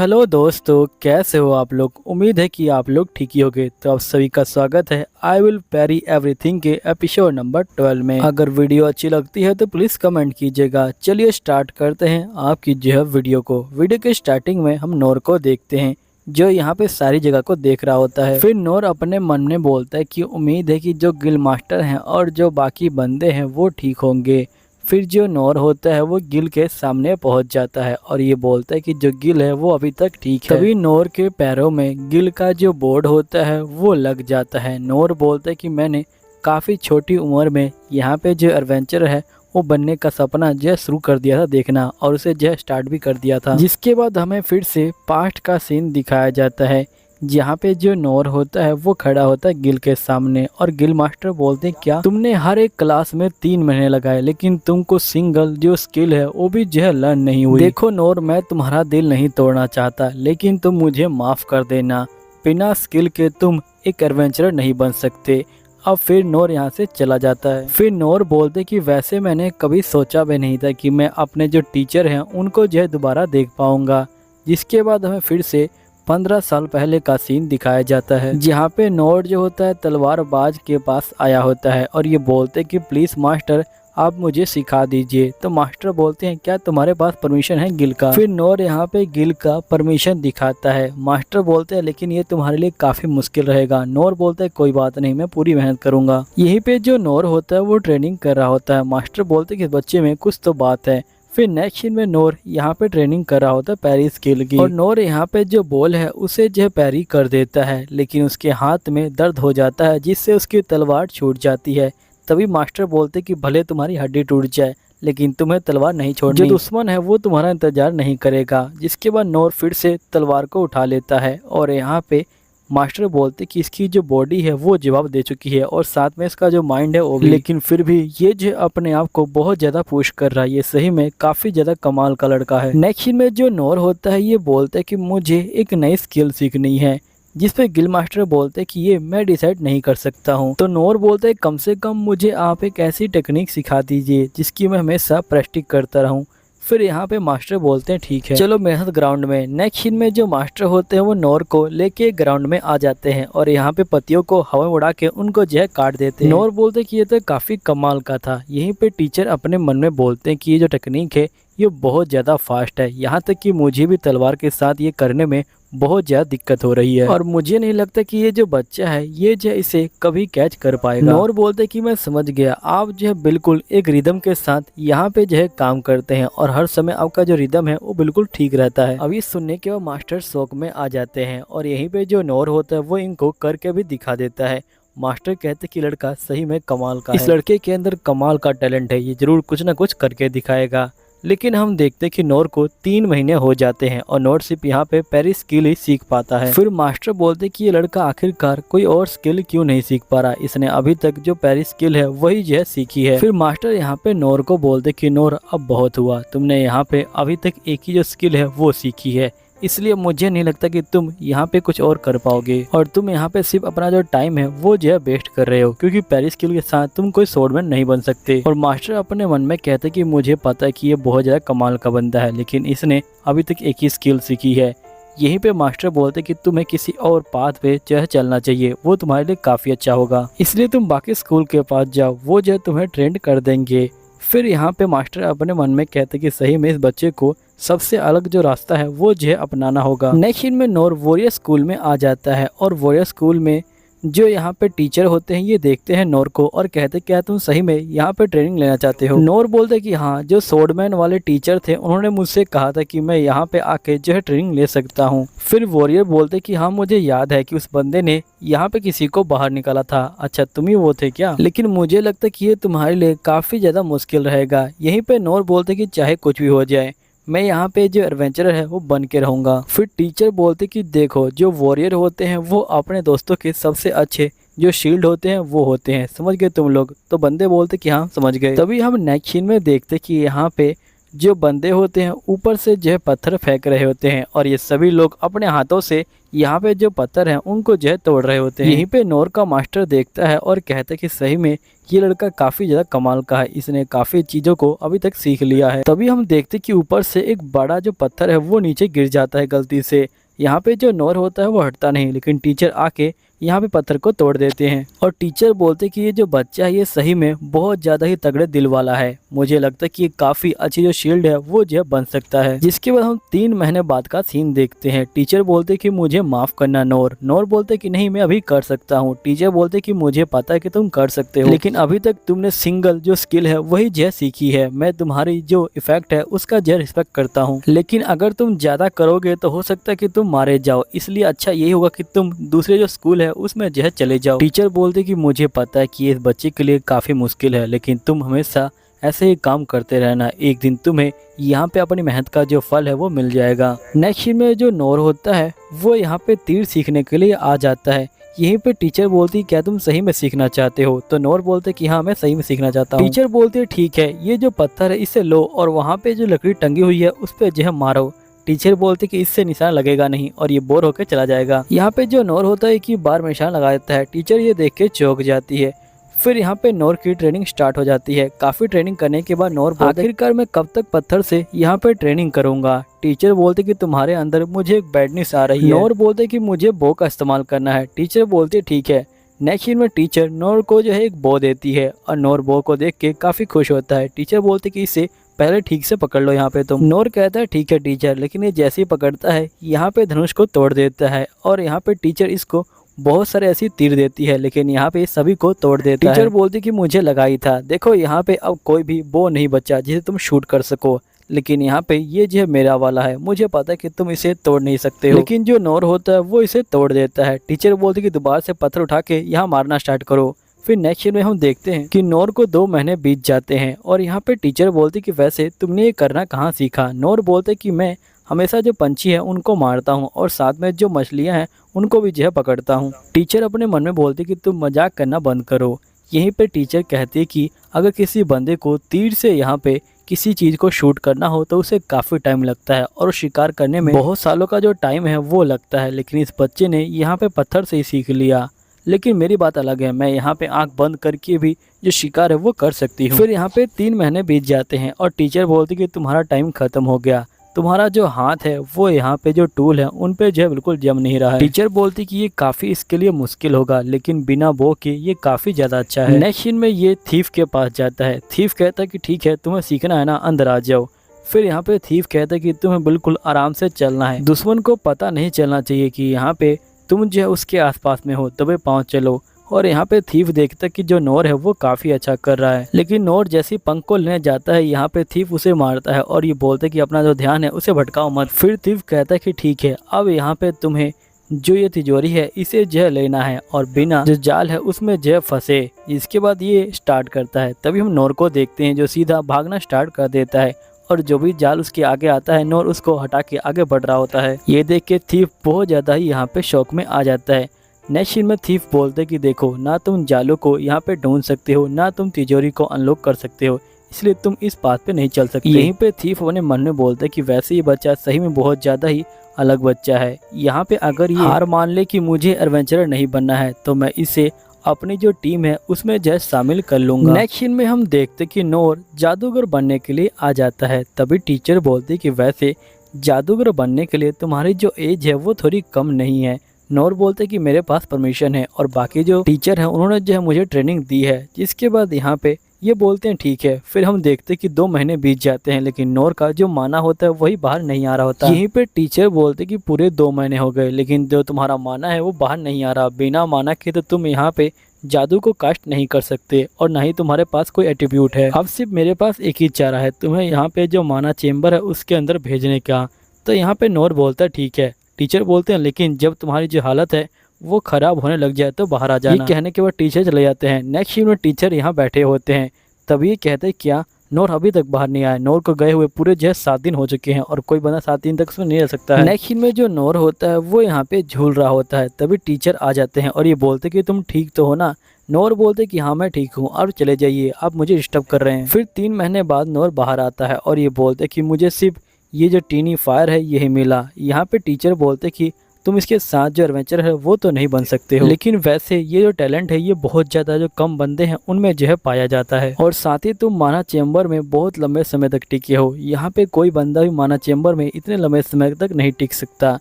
Hello दोस्तों, कैसे हो आप लोग। उम्मीद है कि आप लोग ठीक ही होंगे। तो आप सभी का स्वागत है आई विल पैरी एवरीथिंग के एपिसोड नंबर 12 में। अगर वीडियो अच्छी लगती है तो प्लीज कमेंट कीजिएगा। चलिए स्टार्ट करते हैं आपकी जो है वीडियो को। वीडियो के स्टार्टिंग में हम नोर को देखते हैं जो यहाँ पे सारी जगह को देख रहा होता है। फिर नोर अपने मन में बोलता है कि उम्मीद है कि जो गिल मास्टर हैं और जो बाकी बंदे हैं वो ठीक होंगे। फिर जो नोर होता है वो गिल के सामने पहुंच जाता है और ये बोलता है कि जो गिल है वो अभी तक ठीक है। तभी नोर के पैरों में गिल का जो बोर्ड होता है वो लग जाता है। नोर बोलता है कि मैंने काफ़ी छोटी उम्र में यहाँ पे जो एडवेंचर है वो बनने का सपना जो शुरू कर दिया था देखना, और उसे जो स्टार्ट भी कर दिया था। जिसके बाद हमें फिर से पास्ट का सीन दिखाया जाता है जहाँ पे जो नोर होता है वो खड़ा होता है गिल के सामने, और गिल मास्टर बोलते हैं क्या तुमने हर एक क्लास में 3 महीने लगाए लेकिन तुमको सिंगल जो स्किल है वो भी जो है लर्न नहीं हुई। देखो नोर, मैं तुम्हारा दिल नहीं तोड़ना चाहता लेकिन तुम मुझे माफ कर देना। बिना स्किल के तुम एक एडवेंचरर नहीं बन सकते। अब फिर नोर यहाँ से चला जाता है। फिर नोर बोलते कि वैसे मैंने कभी सोचा भी नहीं था कि मैं अपने जो टीचर हैं उनको जो है दोबारा देख पाऊंगा। जिसके बाद हमें फिर से 15 साल पहले का सीन दिखाया जाता है जहाँ पे नोर जो होता है तलवारबाज के पास आया होता है और ये बोलते कि प्लीज मास्टर आप मुझे सिखा दीजिए। तो मास्टर बोलते हैं क्या तुम्हारे पास परमिशन है गिल का। फिर नोर यहाँ पे गिल का परमिशन दिखाता है। मास्टर बोलते हैं लेकिन ये तुम्हारे लिए काफी मुश्किल रहेगा। नोर बोलते हैं कोई बात नहीं, मैं पूरी मेहनत करूंगा। यहीं पे जो नोर होता है वो ट्रेनिंग कर रहा होता है। मास्टर बोलते हैं कि बच्चे में कुछ तो बात है। फिर नेक्स्ट सीन में नोर यहाँ पे ट्रेनिंग कर रहा होता है पैरी स्किल की, और नोर यहाँ पे जो बॉल है उसे जो पैरी कर देता है लेकिन उसके हाथ में दर्द हो जाता है जिससे उसकी तलवार छूट जाती है। तभी मास्टर बोलते कि भले तुम्हारी हड्डी टूट जाए लेकिन तुम्हें तलवार नहीं छोड़नी। जो दुश्मन है वो तुम्हारा इंतजार नहीं करेगा। जिसके बाद नोर फिर से तलवार को उठा लेता है और यहाँ पे मास्टर बोलते कि इसकी जो बॉडी है वो जवाब दे चुकी है और साथ में इसका जो माइंड है वो भी। लेकिन फिर भी ये जो अपने आप को बहुत ज्यादा पुश कर रहा है, ये सही में काफी ज्यादा कमाल का लड़का है। नेक्स्ट में जो नोर होता है ये बोलता है कि मुझे एक नई स्किल सीखनी है, जिस पे गिल मास्टर बोलते कि ये मैं डिसाइड नहीं कर सकता हूँ। तो नोर बोलते है कम से कम मुझे आप एक ऐसी टेक्निक सिखा दीजिए जिसकी मैं हमेशा प्रैक्टिस करता रहूँ। फिर यहाँ पे मास्टर बोलते हैं ठीक है चलो मेरे साथ ग्राउंड में। नेक्स्ट सीन में जो मास्टर होते हैं वो नोर को लेके ग्राउंड में आ जाते हैं और यहाँ पे पत्तियों को हवा में उड़ा के उनको जो है काट देते हैं। नोर बोलते हैं कि ये तो काफी कमाल का था। यहीं पे टीचर अपने मन में बोलते हैं कि ये जो टेक्निक है ये बहुत ज़्यादा फास्ट है, यहाँ तक कि मुझे भी तलवार के साथ ये करने में बहुत ज़्यादा दिक्कत हो रही है और मुझे नहीं लगता कि ये जो बच्चा है ये जो इसे कभी कैच कर पाएगा। नोर बोलते कि मैं समझ गया, आप जो है बिल्कुल एक रिदम के साथ यहाँ पे जो है काम करते हैं और हर समय आपका जो रिदम है वो बिल्कुल ठीक रहता है। अभी सुनने के बाद मास्टर शौक में आ जाते हैं और यहीं पे जो नोर होता है वो इनको करके भी दिखा देता है। मास्टर कहते कि लड़का सही में कमाल का है, इस लड़के के अंदर कमाल का टैलेंट है, ये जरूर कुछ ना कुछ करके दिखाएगा। लेकिन हम देखते कि नोर को 3 महीने हो जाते हैं और नोर सिर्फ यहाँ पे पैरी स्किल ही सीख पाता है। फिर मास्टर बोलते कि ये लड़का आखिरकार कोई और स्किल क्यों नहीं सीख पा रहा, इसने अभी तक जो पैरी स्किल है वही जो है सीखी है। फिर मास्टर यहाँ पे नोर को बोलते कि नोर अब बहुत हुआ, तुमने यहाँ पे अभी तक एक ही जो स्किल है वो सीखी है, इसलिए मुझे नहीं लगता कि तुम यहाँ पे कुछ और कर पाओगे और तुम यहाँ पे सिर्फ अपना जो टाइम है वो जो है वेस्ट कर रहे हो, क्योंकि पैरी स्किल के साथ तुम कोई स्वॉर्डमैन नहीं बन सकते। और मास्टर अपने मन में कहते कि मुझे पता है कि ये बहुत ज़्यादा कमाल का बंदा है लेकिन इसने अभी तक एक ही स्किल सीखी है। यहीं पे मास्टर बोलते कि तुम्हें किसी और पाथ पे जो है चलना चाहिए, वो तुम्हारे लिए काफ़ी अच्छा होगा, इसलिए तुम बाकी स्कूल के पास जाओ, वो जो है तुम्हें ट्रेंड कर देंगे। फिर यहाँ पे मास्टर अपने मन में कहते कि सही में इस बच्चे को सबसे अलग जो रास्ता है वो जो है अपनाना होगा। नेक्स्ट सीन में नोर वॉरियर स्कूल में आ जाता है और वॉरियर स्कूल में जो यहाँ पे टीचर होते हैं ये देखते हैं नोर को और कहते क्या तुम सही में यहाँ पे ट्रेनिंग लेना चाहते हो। नोर बोलते कि हाँ, जो स्वॉर्डमैन वाले टीचर थे उन्होंने मुझसे कहा था कि मैं यहाँ पे आके जो है ट्रेनिंग ले सकता हूँ। फिर वॉरियर बोलते कि हाँ मुझे याद है कि उस बंदे ने यहाँ पे किसी को बाहर निकाला था। अच्छा तुम ही वो थे क्या, लेकिन मुझे लगता है कि ये तुम्हारे लिए काफ़ी ज़्यादा मुश्किल रहेगा। यहीं पे नोर बोलते कि चाहे कुछ भी हो जाए मैं यहाँ पे जो एडवेंचरर है वो बन के रहूँगा। फिर टीचर बोलते कि देखो जो वॉरियर होते हैं वो अपने दोस्तों के सबसे अच्छे जो शील्ड होते हैं वो होते हैं, समझ गए तुम लोग। तो बंदे बोलते कि हाँ समझ गए। तभी हम नेक्स्ट सीन में देखते कि यहाँ पे जो बंदे होते हैं ऊपर से जो है पत्थर फेंक रहे होते हैं और ये सभी लोग अपने हाथों से यहाँ पे जो पत्थर हैं उनको जो है तोड़ रहे होते हैं। यहीं पे नोर का मास्टर देखता है और कहता है कि सही में ये लड़का काफ़ी ज़्यादा कमाल का है, इसने काफ़ी चीज़ों को अभी तक सीख लिया है। तभी हम देखते कि ऊपर से एक बड़ा जो पत्थर है वो नीचे गिर जाता है गलती से। यहाँ पे जो नोर होता है वो हटता नहीं, लेकिन टीचर आके यहाँ पे पत्थर को तोड़ देते हैं और टीचर बोलते कि ये जो बच्चा है ये सही में बहुत ज़्यादा ही तगड़े दिल वाला है। मुझे लगता है कि ये काफ़ी अच्छी जो शील्ड है वो जो बन सकता है। जिसके बाद हम 3 महीने बाद का सीन देखते हैं। टीचर बोलते कि मुझे माफ़ करना नोर। नोर बोलते कि नहीं, मैं अभी कर सकता हूँ। टीचर बोलते कि मुझे पता है कि तुम कर सकते हो, लेकिन अभी तक तुमने सिंगल जो स्किल है वही जो सीखी है। मैं तुम्हारी जो इफेक्ट है उसका जो रिस्पेक्ट करता हूँ, लेकिन अगर तुम ज़्यादा करोगे तो हो सकता है कि तुम मारे जाओ, इसलिए अच्छा यही होगा कि तुम दूसरे जो स्कूल है उसमें जो है चले जाओ। टीचर बोलते कि मुझे पता है कि इस बच्चे के लिए काफ़ी मुश्किल है, लेकिन तुम हमेशा ऐसे ही काम करते रहना, एक दिन तुम्हें यहाँ पे अपनी मेहनत का जो फल है वो मिल जाएगा। नेक्स्ट सीन में जो नोर होता है वो यहाँ पे तीर सीखने के लिए आ जाता है। यहीं पे टीचर बोलती क्या तुम सही में सीखना चाहते हो? तो नोर बोलते कि हाँ मैं सही में सीखना चाहता हूँ। टीचर बोलते ठीक है, ये जो पत्थर है इसे लो और वहाँ पे जो लकड़ी टंगी हुई है उस पे जो है मारो। टीचर बोलते कि इससे निशान लगेगा नहीं और ये बोर होकर चला जाएगा। यहाँ पे जो नोर होता है कि बार में निशान लगा देता है। टीचर ये देख के चौंक जाती है। फिर यहाँ पे नोर की ट्रेनिंग स्टार्ट हो जाती है। काफी ट्रेनिंग करने के बाद नोर बोलते आखिरकार मैं कब तक पत्थर से यहाँ पे ट्रेनिंग करूंगा। टीचर बोलते कि तुम्हारे अंदर मुझे एक बैडनेस आ रही है। नोर बोलते कि मुझे बो का इस्तेमाल करना है। टीचर बोलते ठीक है। नेक्स्ट सीन में टीचर नोर को जो है एक बो देती है और नोर बो को देख के काफी खुश होता है। टीचर बोलते कि इसे पहले ठीक से पकड़ लो यहाँ पे तुम। नोर कहता है ठीक है टीचर, लेकिन ये जैसे ही पकड़ता है यहाँ पे धनुष को तोड़ देता है और यहाँ पे टीचर इसको बहुत सारे ऐसी तीर देती है, लेकिन यहाँ पे सभी को तोड़ देता है। टीचर बोलती कि मुझे लगा ही था, देखो यहाँ पे अब कोई भी बो नहीं बचा जिसे तुम शूट कर सको, लेकिन यहाँ पे ये जो है मेरा वाला है, मुझे पता है कि तुम इसे तोड़ नहीं सकते हो। लेकिन जो नोर होता है वो इसे तोड़ देता है। टीचर बोलती कि दोबारा से पत्थर उठा के यहाँ मारना स्टार्ट करो। फिर नेक्स्ट सीन में हम देखते हैं कि नोर को 2 महीने बीत जाते हैं और यहाँ पे टीचर बोलती कि वैसे तुमने ये करना कहाँ सीखा? नोर बोलते कि मैं हमेशा जो पंछी है उनको मारता हूँ और साथ में जो मछलियाँ हैं उनको भी जो है पकड़ता हूँ। टीचर अपने मन में बोलती कि तुम मजाक करना बंद करो। यहीं पे टीचर कहती है कि अगर किसी बंदे को तीर से यहाँ पे किसी चीज़ को शूट करना हो तो उसे काफ़ी टाइम लगता है और शिकार करने में बहुत सालों का जो टाइम है वो लगता है, लेकिन इस बच्चे ने यहाँ पे पत्थर से ही सीख लिया। लेकिन मेरी बात अलग है, मैं यहाँ पे आंख बंद करके भी जो शिकार है वो कर सकती हूँ। फिर यहाँ पे 3 महीने बीत जाते हैं और टीचर बोलती कि तुम्हारा टाइम खत्म हो गया, तुम्हारा जो हाथ है वो यहाँ पे जो टूल है उन पे जो है बिल्कुल जम नहीं रहा है। टीचर बोलती कि ये काफ़ी इसके लिए मुश्किल होगा, लेकिन बिना बो के ये काफ़ी ज़्यादा अच्छा है। नेक्स्ट सीन में ये थीफ के पास जाता है। थीफ कहता है कि ठीक है तुम्हें सीखना है ना, अंदर आ जाओ। फिर यहाँ पे थीफ कहता है कि तुम्हें बिल्कुल आराम से चलना है, दुश्मन को पता नहीं चलना चाहिए कि यहाँ पे तुम जो है उसके आसपास में हो, तबे पाँव चलो। और यहाँ पे थीफ देखता कि जो नोर है वो काफ़ी अच्छा कर रहा है, लेकिन नोर जैसे पंख को लेने जाता है यहाँ पे थीफ उसे मारता है और ये बोलते कि अपना जो ध्यान है उसे भटकाओ मत। फिर थीफ कहता है कि ठीक है, अब यहाँ पे तुम्हें जो ये तिजोरी है इसे जो लेना है और बिना जो जाल है उसमें जो फंसे। इसके बाद ये स्टार्ट करता है। तभी हम नोर को देखते हैं जो सीधा भागना स्टार्ट कर देता है और जो भी जाल उसके आगे आता है नोर उसको हटा के आगे बढ़ रहा होता है। ये देख के थीफ बहुत ज़्यादा ही यहाँ पे शौक में आ जाता है। नेक्स्ट सीन में थीफ बोलते कि देखो ना तुम जालों को यहाँ पे ढूंढ सकते हो, ना तुम तिजोरी को अनलॉक कर सकते हो, इसलिए तुम इस बात पे नहीं चल सकते। यहीं पे थीफ अपने मन में बोलते कि वैसे ये बच्चा सही में बहुत ज़्यादा ही अलग बच्चा है। यहाँ पे अगर ये हार मान ले कि मुझे एडवेंचरर नहीं बनना है तो मैं इसे अपनी जो टीम है उसमें जो शामिल कर लूँगा। नेक्स्ट सीन में हम देखते कि नोर जादूगर बनने के लिए आ जाता है। तभी टीचर बोलती कि वैसे जादूगर बनने के लिए तुम्हारी जो एज है वो थोड़ी कम नहीं है। नोर बोलते कि मेरे पास परमिशन है और बाकी जो टीचर है उन्होंने जो है मुझे ट्रेनिंग दी है। जिसके बाद यहाँ पे ये बोलते हैं ठीक है। फिर हम देखते कि 2 महीने बीत जाते हैं, लेकिन नोर का जो माना होता है वही बाहर नहीं आ रहा होता। यहीं पे टीचर बोलते कि पूरे 2 महीने हो गए, लेकिन जो तुम्हारा माना है वो बाहर नहीं आ रहा। बिना माना के तो तुम यहाँ पे जादू को कास्ट नहीं कर सकते और ना ही तुम्हारे पास कोई एट्रीब्यूट है। अब सिर्फ मेरे पास एक ही चारा है, तुम्हें यहाँ पे जो माना चेम्बर है उसके अंदर भेजने का। तो यहाँ पे नोर बोलता है ठीक है। टीचर बोलते हैं लेकिन जब तुम्हारी जो हालत है वो खराब होने लग जाए तो बाहर आ जाना। ये कहने के बाद टीचर चले जाते हैं। नेक्स्ट सीन में टीचर यहाँ बैठे होते हैं। तभी ये कहते हैं क्या नोर अभी तक बाहर नहीं आया? नोर को गए हुए पूरे जो है 7 दिन हो चुके हैं और कोई बंदा 7 दिन तक उसमें नहीं रह सकता है। नेक्स्ट सीन में जो नोर होता है वो यहाँ पे झूल रहा होता है। तभी टीचर आ जाते हैं और ये बोलते कि तुम ठीक तो हो ना? नोर बोलते कि हाँ मैं ठीक हूँ, अब चले जाइए, आप मुझे डिस्टर्ब कर रहे हैं। फिर 3 महीने बाद नोर बाहर आता है और ये बोलते कि मुझे सिर्फ ये जो टीनी फायर है यही मिला। यहाँ पे टीचर बोलते कि तुम इसके साथ जो एडवेंचर है वो तो नहीं बन सकते हो। लेकिन वैसे ये जो टैलेंट है ये बहुत ज़्यादा जो कम बंदे हैं उनमें जो है पाया जाता है। और साथ ही तुम माना चेम्बर में बहुत लंबे समय तक टिके हो। यहाँ पे कोई बंदा भी माना चेम्बर में इतने लंबे समय तक नहीं टिक सकता।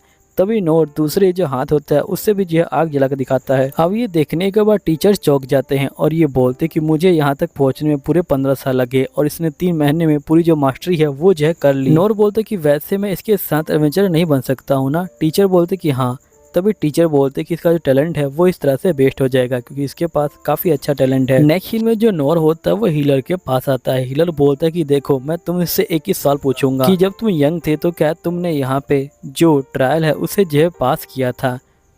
तभी नोर दूसरे जो हाथ होता है उससे भी जो है आग जला कर दिखाता है। अब ये देखने के बाद टीचर चौंक जाते हैं और ये बोलते कि मुझे यहाँ तक पहुँचने में पूरे 15 साल लगे और इसने 3 महीने में पूरी जो मास्टरी है वो जो है कर ली। नोर बोलते कि वैसे मैं इसके साथ एडवेंचर नहीं बन सकता हूँ ना। टीचर बोलते कि हाँ। तभी टीचर बोलते कि इसका जो टैलेंट है वो इस तरह से बेस्ट हो जाएगा क्योंकि इसके पास काफी अच्छा टैलेंट है। नेक्स्ट सीन में जो नोर होता है वो हीलर के पास आता है। हीलर बोलता है कि देखो मैं तुमसे एक ही सवाल पूछूंगा कि जब तुम यंग थे तो क्या तुमने यहाँ पे जो ट्रायल है उसे जो है पास किया था।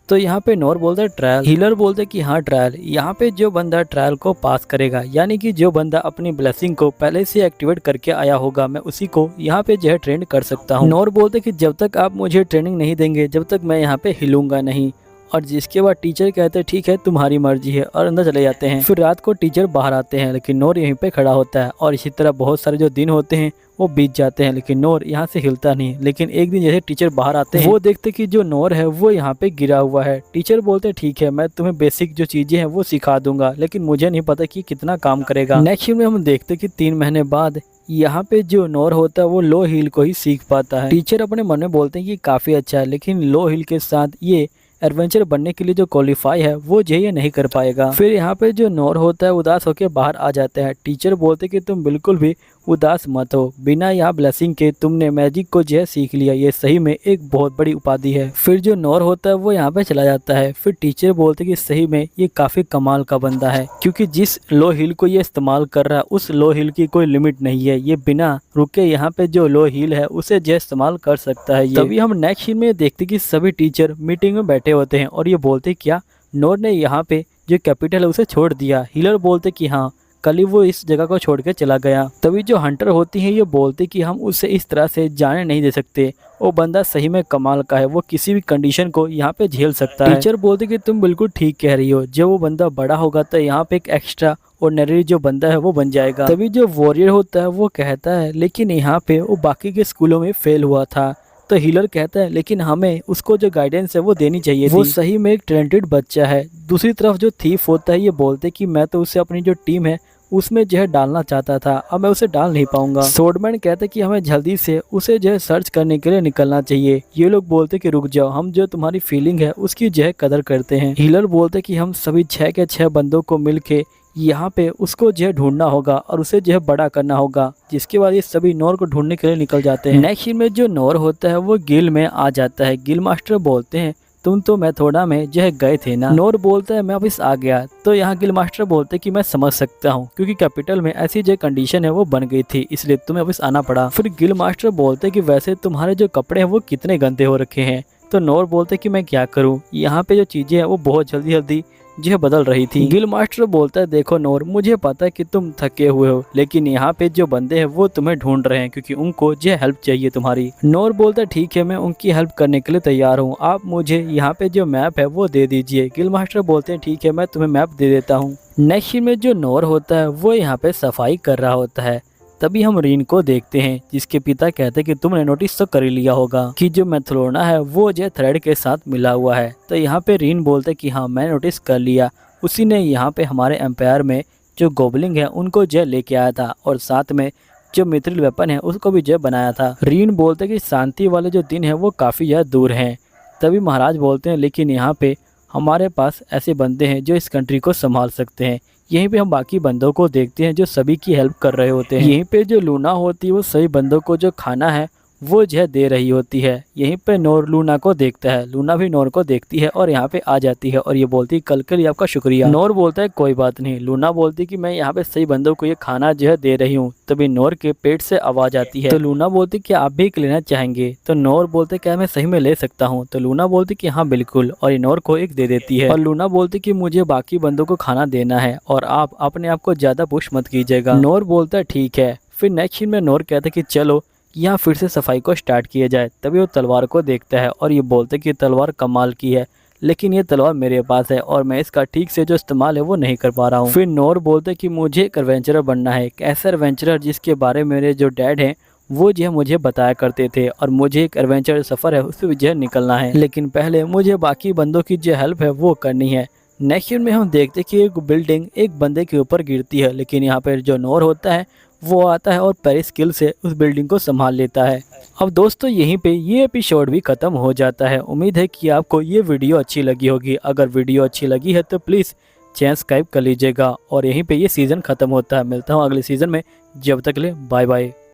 तो यहाँ पे नोर बोलता है ट्रायल। हीलर बोलते कि हाँ ट्रायल। यहाँ पे जो बंदा ट्रायल को पास करेगा यानी कि जो बंदा अपनी ब्लेसिंग को पहले से एक्टिवेट करके आया होगा मैं उसी को यहाँ पे जो है ट्रेन कर सकता हूँ। नोर बोलते कि जब तक आप मुझे ट्रेनिंग नहीं देंगे जब तक मैं यहाँ पे हिलूंगा नहीं। और जिसके बाद टीचर कहते हैं ठीक है तुम्हारी मर्जी है और अंदर चले जाते हैं। फिर रात को टीचर बाहर आते हैं लेकिन नोर यहीं पे खड़ा होता है और इसी तरह बहुत सारे जो दिन होते हैं वो बीत जाते हैं लेकिन नोर यहाँ से हिलता नहीं। लेकिन एक दिन जैसे टीचर बाहर आते हैं वो देखते कि जो नोर है वो यहाँ पे गिरा हुआ है। टीचर बोलते ठीक है मैं तुम्हें बेसिक जो चीजें हैं वो सिखा दूंगा लेकिन मुझे नहीं पता कि कितना काम करेगा। नेक्स्ट में हम देखते कि 3 महीने बाद यहाँ पे जो नोर होता है वो लो हिल को ही सीख पाता है। टीचर अपने मन में बोलते हैं कि काफी अच्छा है लेकिन लो हिल के साथ ये एडवेंचर बनने के लिए जो क्वालिफाई है वो जो ये नहीं कर पाएगा। फिर यहाँ पे जो नोर होता है उदास होकर बाहर आ जाता है। टीचर बोलते कि तुम बिल्कुल भी उदास मत हो। बिना यहाँ ब्लेसिंग के तुमने मैजिक को जो है सीख लिया। ये सही में एक बहुत बड़ी उपाधि है। फिर जो नोर होता है वो यहाँ पे चला जाता है। फिर टीचर बोलते कि सही में ये काफी कमाल का बंदा है क्योंकि जिस लो हिल को ये इस्तेमाल कर रहा है उस लो हिल की कोई लिमिट नहीं है। ये बिना रुके यहाँ पे जो लो हिल है उसे जो इस्तेमाल कर सकता है। तभी हम नेक्स्ट सीन में देखते कि सभी टीचर मीटिंग में बैठे होते हैं और ये बोलते क्या नोर ने यहाँ पे जो कैपिटल है उसे छोड़ दिया। हीलर बोलते कि हाँ कल ही वो इस जगह को छोड़ के चला गया। तभी जो हंटर होती है ये बोलते कि हम उसे इस तरह से जाने नहीं दे सकते। वो बंदा सही में कमाल का है। वो किसी भी कंडीशन को यहाँ पे झेल सकता है। टीचर बोलते कि तुम बिल्कुल ठीक कह रही हो। जब वो बंदा बड़ा होगा तो यहाँ पे एक एक्स्ट्रा ऑर्डिनरी जो बंदा है वो बन जाएगा। तभी जो वॉरियर होता है वो कहता है लेकिन यहाँ पे वो बाकी के स्कूलों में फेल हुआ था। तो हीलर कहता है लेकिन हमें उसको जो गाइडेंस है वो देनी चाहिए थी। वो सही में एक टैलेंटेड बच्चा है। दूसरी तरफ जो थीफ होता है ये बोलते कि मैं तो उसे अपनी जो टीम है उसमें जो है डालना चाहता था अब मैं उसे डाल नहीं पाऊंगा। सोर्डमैन कहते कि हमें जल्दी से उसे जो है सर्च करने के लिए निकलना चाहिए। ये लोग बोलते कि रुक जाओ हम जो तुम्हारी फीलिंग है उसकी जो है कदर करते हैं। हीलर बोलते कि हम सभी 6 के 6 बंदों को मिल के यहाँ पे उसको जो है ढूंढना होगा और उसे जो है बड़ा करना होगा। जिसके बाद ये सभी नोर को ढूंढने के लिए निकल जाते हैं। नेक्स्ट सीन में जो नोर होता है वो गिल में आ जाता है। गिल मास्टर बोलते हैं तुम तो मैथोडा में जो है गए थे ना। नोर बोलता है मैं वापस आ गया। तो यहाँ गिल मास्टर बोलते कि मैं समझ सकता हूँ क्योंकि कैपिटल में ऐसी जो कंडीशन है वो बन गई थी इसलिए तुम्हें वापस आना पड़ा। फिर गिल मास्टर बोलते कि वैसे तुम्हारे जो कपड़े हैं वो कितने गंदे हो रखे हैं। तो नोर बोलते कि मैं क्या करूँ यहाँ पे जो चीजें हैं वो बहुत जल्दी जल्दी जो है बदल रही थी। गिल मास्टर बोलता है देखो नोर मुझे पता है कि तुम थके हुए हो लेकिन यहाँ पे जो बंदे हैं वो तुम्हें ढूंढ रहे हैं क्योंकि उनको जो हेल्प चाहिए तुम्हारी। नोर बोलता है ठीक है मैं उनकी हेल्प करने के लिए तैयार हूँ। आप मुझे यहाँ पे जो मैप है वो दे दीजिए। गिल मास्टर बोलते हैं ठीक है मैं तुम्हें मैप दे देता हूँ। नेक्स्ट में जो नोर होता है वो यहाँ पे सफाई कर रहा होता है। तभी हम रीन को देखते हैं जिसके पिता कहते हैं कि तुमने नोटिस तो कर ही लिया होगा कि जो मैथलोना है वो जो थ्रेड के साथ मिला हुआ है। तो यहाँ पे रीन बोलते कि हाँ मैं नोटिस कर लिया। उसी ने यहाँ पे हमारे एम्पायर में जो गोबलिंग है उनको जो लेके आया था और साथ में जो मिथ्रिल वेपन है उसको भी जो बनाया था। रीन बोलते कि शांति वाले जो दिन है वो काफ़ी ज़्यादा दूर हैं। तभी महाराज बोलते हैं लेकिन यहाँ पे हमारे पास ऐसे बंदे हैं जो इस कंट्री को संभाल सकते हैं। यहीं पे हम बाकी बंदों को देखते हैं जो सभी की हेल्प कर रहे होते हैं। यहीं पे जो लूना होती है वो सभी बंदों को जो खाना है वो जो है दे रही होती है। यहीं पे नोर लूना को देखता है। लूना भी नोर को देखती है और यहाँ पे आ जाती है और ये बोलती है कल के लिए आपका शुक्रिया। नोर बोलता है कोई बात नहीं। लूना बोलती कि मैं यहाँ पे सही बंदों को ये खाना जो है दे रही हूँ। तभी नोर के पेट से आवाज आती है। तो लूना बोलती कि आप भी एक लेना चाहेंगे। तो नोर बोलते क्या मैं सही में ले सकता हूँ। तो लूना बोलती कि हाँ बिल्कुल और ये नोर को एक दे देती है। और लूना बोलती कि मुझे बाकी बंदों को खाना देना है और आप अपने आप को ज्यादा पुश मत कीजिएगा। नोर बोलता है ठीक है। फिर नेक्स्ट सीन में नोर कहता है कि चलो यहाँ फिर से सफाई को स्टार्ट किया जाए। तभी वो तलवार को देखता है और ये बोलते कि तलवार कमाल की है लेकिन ये तलवार मेरे पास है और मैं इसका ठीक से जो इस्तेमाल है वो नहीं कर पा रहा हूँ। फिर नोर बोलते कि मुझे एक एडवेंचरर बनना है। एक ऐसा एडवेंचरर जिसके बारे में मेरे जो डैड हैं वो जो है मुझे बताया करते थे और मुझे एक एडवेंचर सफ़र है उससे जो है निकलना है, लेकिन पहले मुझे बाकी बंदों की जो हेल्प है वो करनी है। नेक्स्ट सीन में हम देखते कि एक बिल्डिंग एक बंदे के ऊपर गिरती है, लेकिन यहाँ पर जो नोर होता है वो आता है और पैरी स्किल से उस बिल्डिंग को संभाल लेता है। अब दोस्तों यहीं पे ये एपिसोड भी ख़त्म हो जाता है। उम्मीद है कि आपको ये वीडियो अच्छी लगी होगी। अगर वीडियो अच्छी लगी है तो प्लीज़ चैनल सब्सक्राइब कर लीजिएगा और यहीं पे ये सीज़न ख़त्म होता है। मिलता हूँ अगले सीज़न में, जब तक के लिए बाय बाय।